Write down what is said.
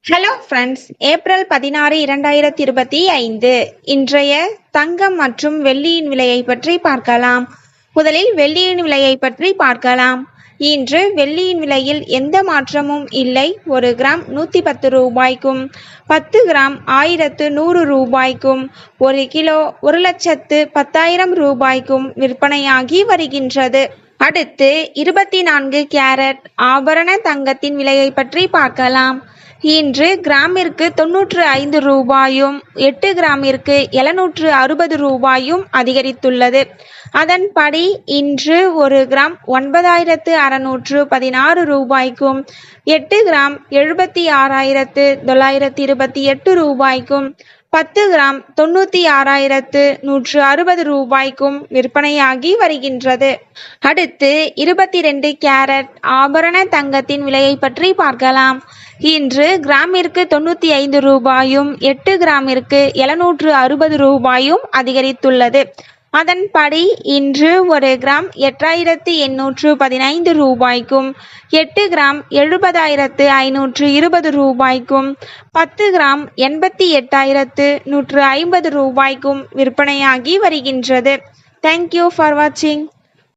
Hello friends, April 16, 2025 இன்றைய தங்கம் மற்றும் வெள்ளியின் விலையை பற்றி பார்க்கலாம். முதலில் வெள்ளியின் விலையை பற்றி பார்க்கலாம். இன்று வெள்ளியின் விலையில் எந்த மாற்றமும் இல்லை. 1 கிராம் 110 ரூபாய்க்கும் 10 கிராம் 1100 ரூபாய்க்கும் 1 கிலோ 1,10,000 ரூபாய்க்கும் விற்பனையாகி வருகின்றது. அடுத்து 24 கேரட் ஆபரண தங்கத்தின் விலையை பற்றி பார்க்கலாம். இன்று கிராமிற்கு 95 ரூபாயும் 8 கிராமிற்கு 760 ரூபாயும் அதிகரித்துள்ளது. அதன்படி இன்று 1 கிராம் 9,616 ரூபாய்க்கும் 8 கிராம் 76,928 ரூபாய்க்கும் 10 கிராம் 96,160 ரூபாய்க்கும் விற்பனையாகி வருகின்றது. அடுத்து 22 கேரட் ஆபரண தங்கத்தின் விலையை பற்றி பார்க்கலாம். இன்று கிராமிற்கு 95 ரூபாயும் 8 கிராமிற்கு 760 ரூபாயும் அதிகரித்துள்ளது. அதன்படி இன்று 1 கிராம் 8,815 ரூபாய்க்கும் 8 கிராம் 70,520 ரூபாய்க்கும் 10 கிராம் 88,150 ரூபாய்க்கும் விற்பனையாகி வருகின்றது. தேங்க்யூ ஃபார் வாட்சிங்.